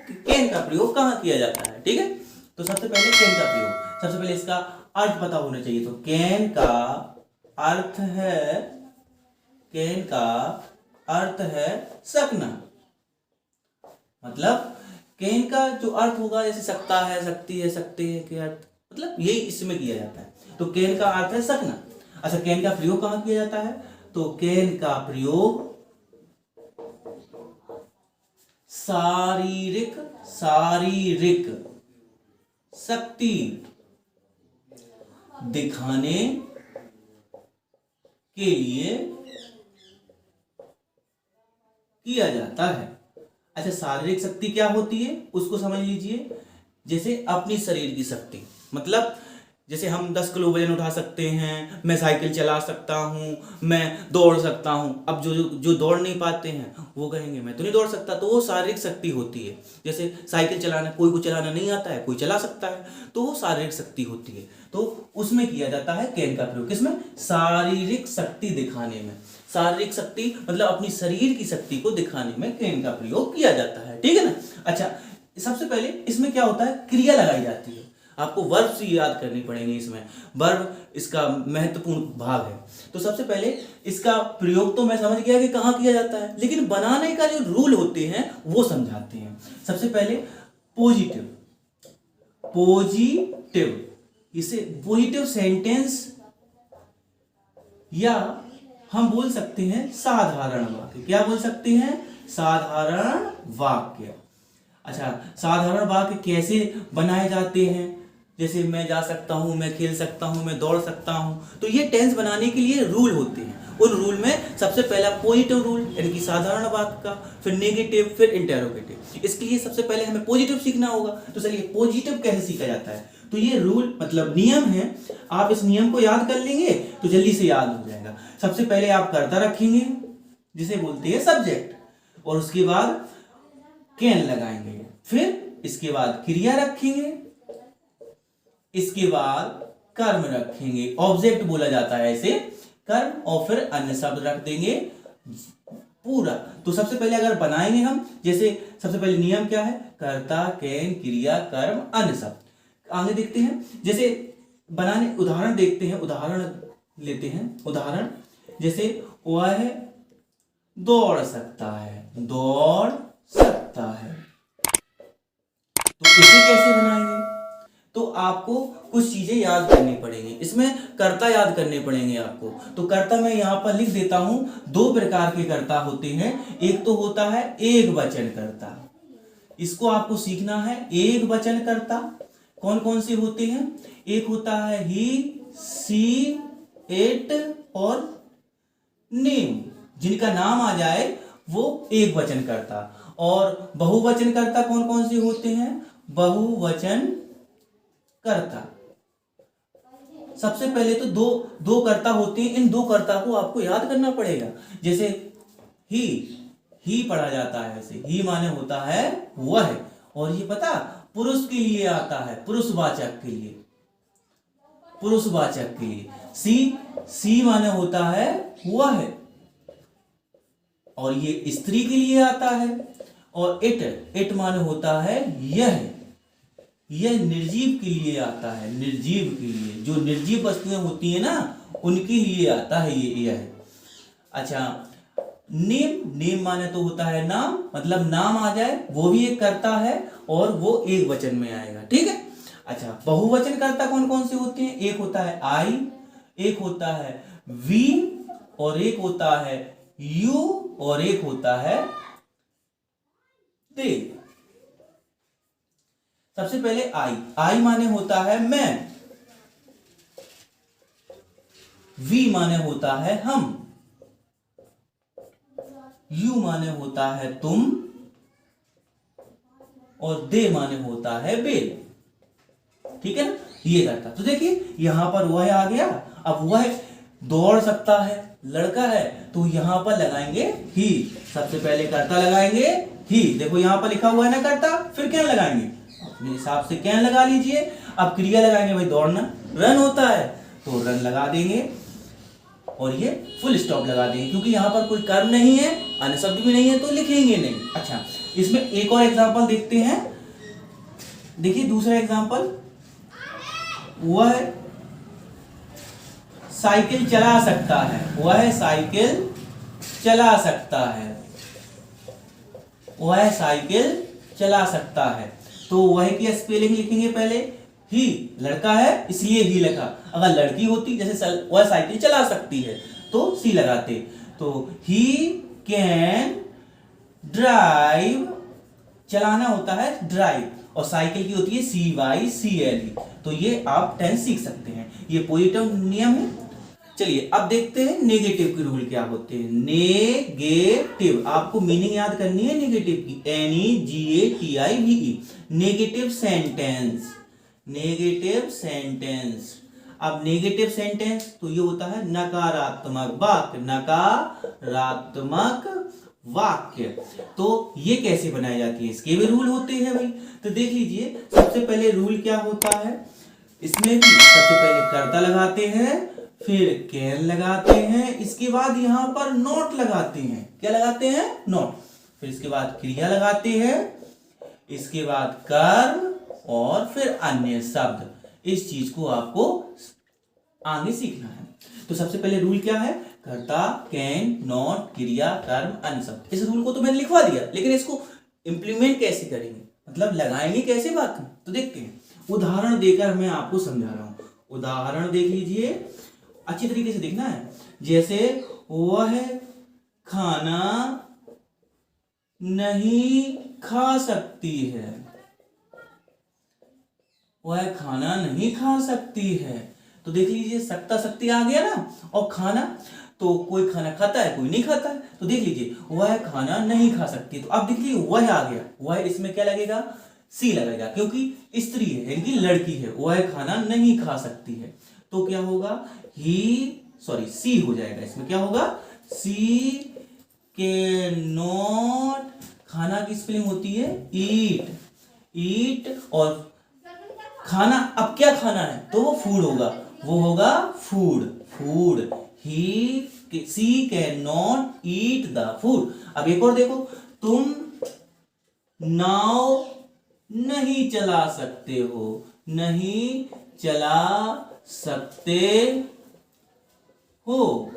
Can का प्रयोग कहाँ किया जाता है। ठीक है, तो सबसे पहले कैन का प्रयोग, सबसे पहले इसका अर्थ पता होना चाहिए। तो कैन का अर्थ है, कैन का अर्थ है सकना। मतलब कैन का जो अर्थ होगा, जैसे सकता है, सकती है, सकते हैं के अर्थ, मतलब यही इसमें किया जाता है। तो कैन का अर्थ है सकना। अच्छा, कैन का प्रयोग कहाँ किया जाता है? तो कैन का प्रयोग शारीरिक शक्ति दिखाने के लिए किया जाता है। अच्छा, शारीरिक शक्ति क्या होती है उसको समझ लीजिए। जैसे अपनी शरीर की शक्ति, मतलब जैसे हम 10 किलो वजन उठा सकते हैं, मैं साइकिल चला सकता हूँ, मैं दौड़ सकता हूँ। अब जो दौड़ नहीं पाते हैं वो कहेंगे मैं तो नहीं दौड़ सकता, तो वो शारीरिक शक्ति होती है। जैसे साइकिल चलाना, कोई को चलाना नहीं आता है, कोई चला सकता है, तो वो शारीरिक शक्ति होती है। तो उसमें किया जाता है कैन का प्रयोग, किसमें? शारीरिक शक्ति दिखाने में। शारीरिक शक्ति मतलब अपनी शरीर की शक्ति को दिखाने में कैन का प्रयोग किया जाता है। ठीक है ना। अच्छा, सबसे पहले इसमें क्या होता है, क्रिया लगाई जाती है। आपको वर्ब से याद करनी पड़ेंगे। इसमें वर्ब इसका महत्वपूर्ण भाग है। तो सबसे पहले इसका प्रयोग तो मैं समझ गया कि कहाँ किया जाता है, लेकिन बनाने का जो रूल होते हैं वो समझाते हैं। सबसे पहले पॉजिटिव, इसे पॉजिटिव सेंटेंस या हम बोल सकते हैं साधारण वाक्य। क्या बोल सकते हैं? साधारण वाक्य। अच्छा, साधारण वाक्य कैसे बनाए जाते हैं? जैसे मैं जा सकता हूं, मैं खेल सकता हूं, मैं दौड़ सकता हूं। तो ये टेंस बनाने के लिए रूल होते हैं। उन रूल में सबसे पहला पॉजिटिव रूल यानी कि साधारण वाक्य का, फिर नेगेटिव, फिर इंटेरोगेटिव। इसके लिए सबसे पहले हमें पॉजिटिव सीखना होगा। तो चलिए पॉजिटिव कैसे सीखा जाता है। तो ये रूल मतलब नियम है, आप इस नियम को याद कर लेंगे तो जल्दी से याद हो जाएगा। सबसे पहले आप कर्ता रखेंगे जिसे बोलते हैं सब्जेक्ट, और उसके बाद कैन लगाएंगे, फिर इसके बाद क्रिया रखेंगे, इसके बाद कर्म रखेंगे, ऑब्जेक्ट बोला जाता है इसे, कर्म, और फिर अन्य शब्द रख देंगे पूरा। तो सबसे पहले अगर बनाएंगे हम, जैसे सबसे पहले नियम क्या है, कर्ता, कैन, क्रिया, कर्म, अन्य शब्द। आगे देखते हैं, जैसे बनाने उदाहरण देखते हैं, उदाहरण लेते हैं। उदाहरण जैसे वह दौड़ सकता है, दौड़ सकता है। तो इसे कैसे बनाएंगे? तो आपको कुछ चीजें याद करनी पड़ेंगी। इसमें कर्ता याद करने पड़ेंगे आपको। तो कर्ता मैं यहां पर लिख देता हूं। 2 प्रकार के कर्ता होते हैं। एक तो होता है एक वचन कर्ता, इसको आपको सीखना है। एक वचन कर्ता कौन कौन से होते हैं? एक होता है ही, सी, इट और नेम, जिनका नाम आ जाए वो एक वचन कर्ता। और बहुवचन कर्ता कौन कौन से होते हैं? बहुवचन कर्ता। सबसे पहले तो दो कर्ता होते हैं। इन 2 कर्ता को आपको याद करना पड़ेगा। जैसे ही पढ़ा जाता है ऐसे, ही माने होता है वह, और ये पता पुरुष के लिए आता है, पुरुषवाचक के लिए, पुरुषवाचक के लिए। सी माने होता है वह, और ये स्त्री के लिए आता है। और इट माने होता है यह निर्जीव के लिए आता है, निर्जीव के लिए, जो निर्जीव वस्तुएं होती है ना उनके लिए आता है ये यह। अच्छा, नेम माने तो होता है नाम, मतलब नाम आ जाए वो भी एक कर्ता है, और वो एक वचन में आएगा। ठीक है। अच्छा, बहुवचन कर्ता कौन कौन से होते हैं? एक होता है आई, एक होता है वी, और एक होता है यू, और एक होता है दे। सबसे पहले आई माने होता है मैं, वी माने होता है हम, यू माने होता है तुम, और दे माने होता है वे। ठीक है ना, ये करता। तो देखिए यहां पर वह आ गया। अब वह दौड़ सकता है, लड़का है, तो यहां पर लगाएंगे ही। सबसे पहले कर्ता लगाएंगे ही, देखो यहां पर लिखा हुआ है ना कर्ता, फिर क्या लगाएंगे, अपने हिसाब से क्या लगा लीजिए। अब क्रिया लगाएंगे, भाई दौड़ना, रन होता है तो रन लगा देंगे, और ये फुल स्टॉप लगा देंगे, क्योंकि यहां पर कोई कर्म नहीं है, अन्य शब्द भी नहीं है, तो लिखेंगे नहीं। अच्छा, इसमें एक और एग्जांपल देखते हैं। देखिए दूसरा एग्जांपल, वह साइकिल चला सकता है, वह साइकिल चला सकता है, वह साइकिल चला सकता है। तो वह की स्पेलिंग लिखेंगे पहले, ही लड़का है इसलिए ही लिखा। अगर लड़की होती जैसे वह साइकिल चला सकती है तो सी लगाते। तो ही कैन ड्राइव, चलाना होता है ड्राइव, और साइकिल की होती है CYCLE। तो ये आप टेंस सीख सकते हैं, ये पॉजिटिव नियम है। चलिए अब देखते हैं नेगेटिव के रूल क्या होते हैं। नेगेटिव, आपको मीनिंग याद करनी है नेगेटिव की, NEGATIVE, negative sentence, negative sentence. अब नेगेटिव सेंटेंस तो ये होता है नकारात्मक वाक्य, नकारात्मक वाक्य। तो ये कैसे बनाई जाती है, इसके भी रूल होते हैं भाई। तो देख लीजिए, सबसे पहले रूल क्या होता है इसमें भी, सबसे पहले कर्ता लगाते हैं, फिर कैन लगाते हैं, इसके बाद यहां पर नॉट लगाते हैं। क्या लगाते हैं, नॉट। फिर इसके बाद क्रिया लगाते हैं, इसके बाद कर्म, और फिर अन्य शब्द। इस चीज को आपको आगे सीखना है। तो सबसे पहले रूल क्या है, कर्ता, कैन, नॉट, क्रिया, कर्म, अन्य शब्द। इस रूल को तो मैंने लिखवा दिया, लेकिन इसको इंप्लीमेंट कैसे करेंगे, मतलब लगाएंगे कैसे वाक्य, तो देखते हैं। उदाहरण देकर मैं आपको समझा रहा हूं। उदाहरण देख लीजिए, अच्छी तरीके से देखना है। जैसे वह खाना नहीं खा सकती है, वह खाना नहीं खा सकती है। तो देख लीजिए, सकता शक्ति आ गया ना, और खाना, तो कोई खाना खाता है कोई नहीं खाता है। तो देख लीजिए, वह खाना नहीं खा सकती। तो अब देखिए वह आ गया, वह इसमें क्या लगेगा, सी लगेगा, क्योंकि स्त्री है यानी कि लड़की है, वह खाना नहीं खा सकती है। तो क्या होगा, सी हो जाएगा। इसमें क्या होगा, सी के नॉट, खाना की स्पेलिंग होती है ईट, ईट, और खाना, अब क्या खाना है तो वो फूड होगा, वो होगा food, food. She can not eat the food. अब एक और देखो, तुम नाव नहीं चला सकते हो, नहीं चला सकते हो,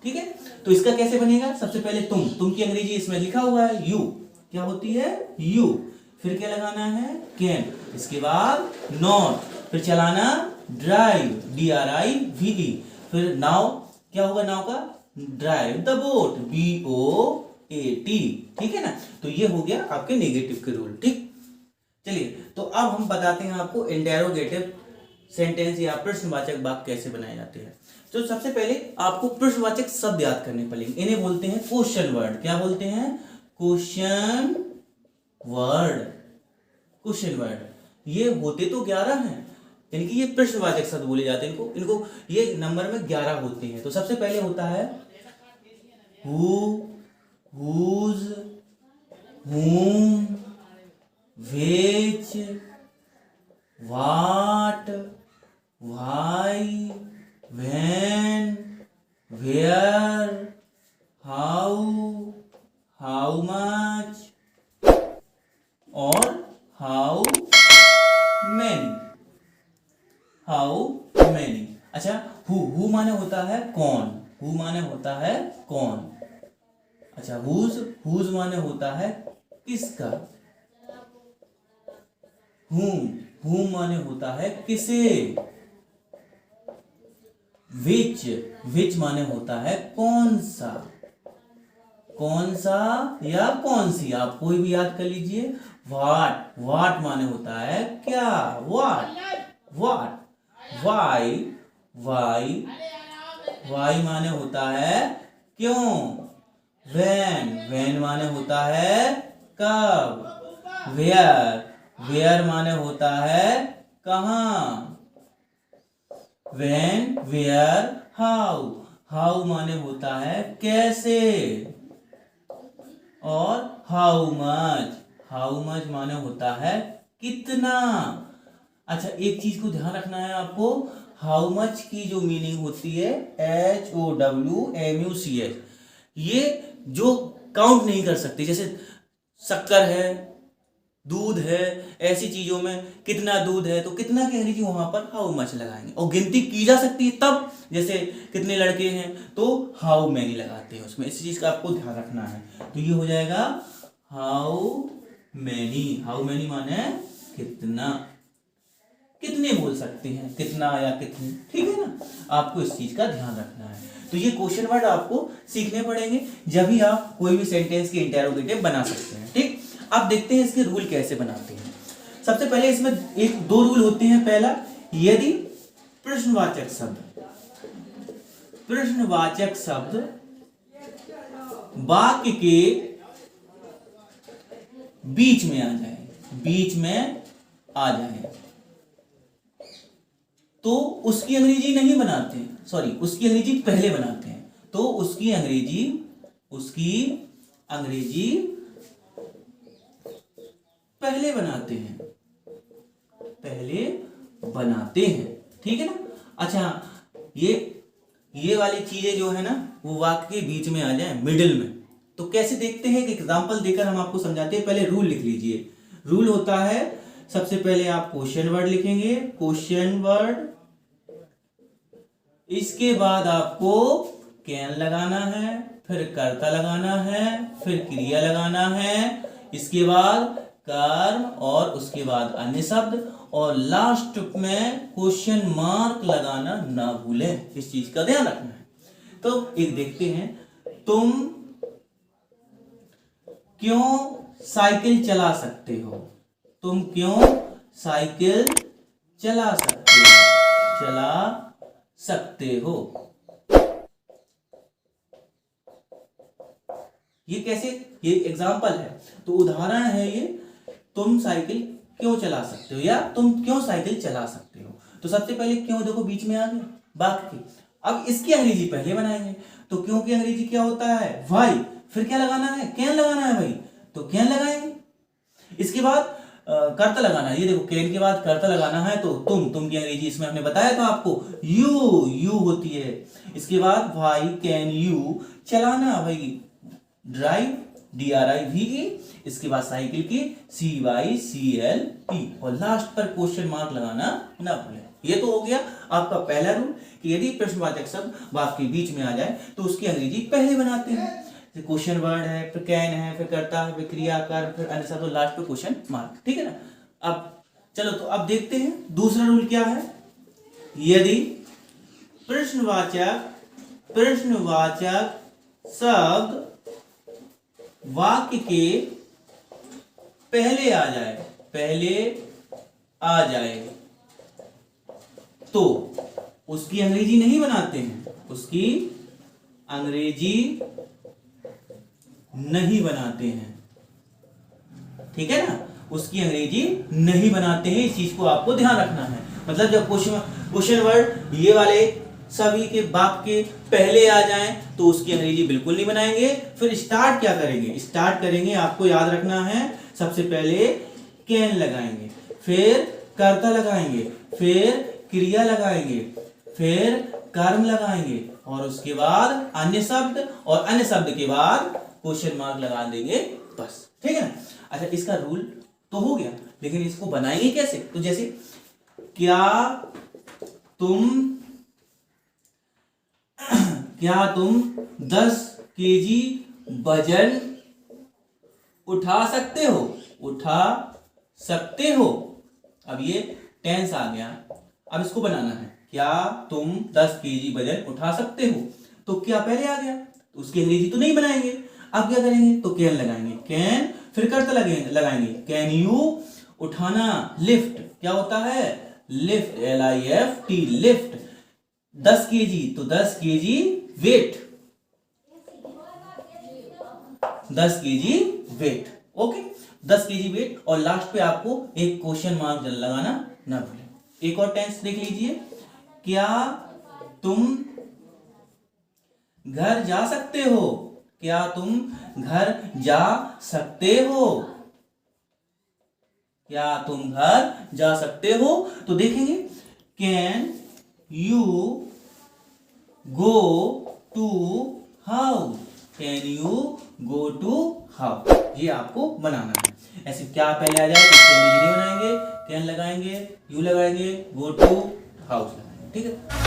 ठीक है। तो इसका कैसे बनेगा, सबसे पहले तुम की अंग्रेजी इसमें लिखा हुआ है यू, क्या होती है यू। फिर क्या लगाना है, कैन, इसके बाद नॉट, फिर चलाना ड्राइव, DRIVE, फिर नाव, क्या होगा नाव का, ड्राइव द बोट, BOAT, ठीक है ना। तो ये हो गया आपके नेगेटिव के रूल, ठीक। चलिए, तो अब हम बताते हैं आपको इंटेरोगेटिव सेंटेंस या प्रश्नवाचक वाक्य कैसे बनाए जाते हैं। तो सबसे पहले आपको प्रश्नवाचक शब्द याद करने पड़ेंगे, इन्हें बोलते हैं क्वेश्चन वर्ड। क्या बोलते हैं, क्वेश्चन वर्ड, क्वेश्चन वर्ड। ये होते तो 11 हैं, यानी कि ये प्रश्नवाचक शब्द बोले जाते हैं। इनको ये नंबर में 11 होते हैं। तो सबसे पहले होता है who, whose, whom, which, what, why, when, where, how, how much, और how many, how many। अच्छा, हु माने होता है कौन, हु माने होता है कौन। अच्छा, हुज माने होता है किसका। हुम माने होता है किसे। विच माने होता है कौन सा, कौन सा या कौन सी, आप कोई भी याद कर लीजिए। वाट माने होता है क्या, वाट। वाई माने होता है क्यों। वेन माने होता है कब। वेयर माने होता है कहाँ। वेन, वेयर, हाउ माने होता है कैसे। और हाउ मच माने होता है कितना। अच्छा, एक चीज को ध्यान रखना है आपको, हाउ मच की जो मीनिंग होती है HOWMUCH, ये जो काउंट नहीं कर सकते, जैसे शक्कर है, दूध है, ऐसी चीजों में कितना दूध है तो कितना की अंग्रेजी वहां पर हाउ मच लगाएंगे। और गिनती की जा सकती है तब, जैसे कितने लड़के हैं तो हाउ मैनी लगाते हैं उसमें, इस चीज का आपको ध्यान रखना है। तो ये हो जाएगा हाउ मैनी। हाउ मैनी माने कितना, कितने बोल सकते हैं, कितना या कितनी, ठीक है ना, आपको इस चीज का ध्यान रखना है। तो ये क्वेश्चन वर्ड आपको सीखने पड़ेंगे, जब भी आप कोई भी सेंटेंस के इंटेरोगेटिव बना सकते हैं। ठीक, अब देखते हैं इसके रूल कैसे बनाते हैं। सबसे पहले इसमें एक दो रूल होते हैं। पहला, यदि प्रश्नवाचक शब्द वाक्य के बीच में आ जाए तो उसकी अंग्रेजी नहीं बनाते हैं, सॉरी उसकी अंग्रेजी पहले बनाते हैं। तो उसकी अंग्रेजी पहले बनाते हैं, ठीक है ना। अच्छा, ये वाली चीजें जो है ना वो वाक्य के बीच में आ जाए, मिडिल में, तो कैसे देखते हैं, एक एग्जांपल देकर हम आपको समझाते हैं। पहले रूल लिख लीजिए। रूल होता है, सबसे पहले आप क्वेश्चन वर्ड लिखेंगे, क्वेश्चन वर्ड, इसके बाद आपको कैन लगाना है, फिर कर्ता लगाना है, फिर क्रिया लगाना है, इसके बाद कर्म, और उसके बाद अन्य शब्द, और लास्ट में क्वेश्चन मार्क लगाना ना भूलें, इस चीज का ध्यान रखना है। तो एक देखते हैं, तुम क्यों साइकिल चला सकते हो? तुम क्यों साइकिल चला सकते हो? ये कैसे, ये एग्जाम्पल है, तो उदाहरण है ये, तुम साइकिल क्यों चला सकते हो या तुम क्यों साइकिल चला सकते हो। तो सबसे पहले क्यों देखो बीच में आ गया वाक्य की। अब इसकी अंग्रेजी पहले बनाएंगे, तो क्यों की अंग्रेजी क्या होता है, व्हाई, फिर क्या लगाना है, कैन लगाना है भाई, तो कैन लगाएंगे। इसके बाद कर्ता लगाना है, ये देखो कैन के बाद कर्ता लगाना है, तो तुम की अंग्रेजी इसमें हमने बताया था आपको, यू होती है। इसके बाद व्हाई कैन यू चलाना भाई, ड्राइव, DRIVE, इसके बाद साइकिल की CYCLE, और लास्ट पर क्वेश्चन मार्क लगाना ना भूलें। ये तो हो गया आपका पहला रूल कि यदि प्रश्नवाचक शब्द वाक्य के बीच में आ जाए तो उसकी अंग्रेजी पहले बनाते हैं। क्वेश्चन वर्ड है, फिर कैन है, फिर कर्ता है, फिर क्रिया कर, फिर अन्य शब्द, लास्ट पे क्वेश्चन मार्क, ठीक है ना। अब चलो, तो अब देखते हैं दूसरा रूल क्या है। यदि प्रश्नवाचक शब्द वाक्य के पहले आ जाए तो उसकी अंग्रेजी नहीं बनाते हैं, ठीक है ना, उसकी अंग्रेजी नहीं बनाते हैं। इस चीज को आपको ध्यान रखना है। मतलब जब क्वेश्चन वर्ड ये वाले सभी के वाक्य के पहले आ जाएं तो उसकी अंग्रेजी बिल्कुल नहीं बनाएंगे। फिर स्टार्ट क्या करेंगे, आपको याद रखना है, सबसे पहले कैन लगाएंगे, फिर कर्ता लगाएंगे, फिर क्रिया लगाएंगे, फिर कर्म लगाएंगे, और उसके बाद अन्य शब्द, और अन्य शब्द के बाद क्वेश्चन मार्क लगा देंगे, बस, ठीक है ना। अच्छा, इसका रूल तो हो गया, लेकिन इसको बनाएंगे कैसे। तो जैसे, क्या तुम 10 केजी वजन उठा सकते हो। अब ये टेंस आ गया, अब इसको बनाना है, क्या तुम 10 केजी वजन उठा सकते हो। तो क्या पहले आ गया, तो उसकी अंग्रेजी तो नहीं बनाएंगे। अब क्या करेंगे, तो कैन लगाएंगे, कैन, फिर कर्ता लगाएंगे, कैन यू, उठाना, लिफ्ट, क्या होता है, लिफ्ट, LIFT, लिफ्ट, 10 केजी, तो 10 KG weight, 10 KG weight, okay, 10 KG weight, और लास्ट पे आपको एक क्वेश्चन मार्क लगाना ना भूलें। एक और टेंस देख लीजिए, क्या तुम घर जा सकते हो, क्या तुम घर जा सकते हो, क्या तुम घर जा सकते हो। तो देखेंगे, can you go to house, can you go to house, ये आपको बनाना है। ऐसे क्या पहले आ जाए तो इसके लिए बनाएंगे, कैन लगाएंगे, यू लगाएंगे, गो टू, हाउस लगाएंगे। ठीक है।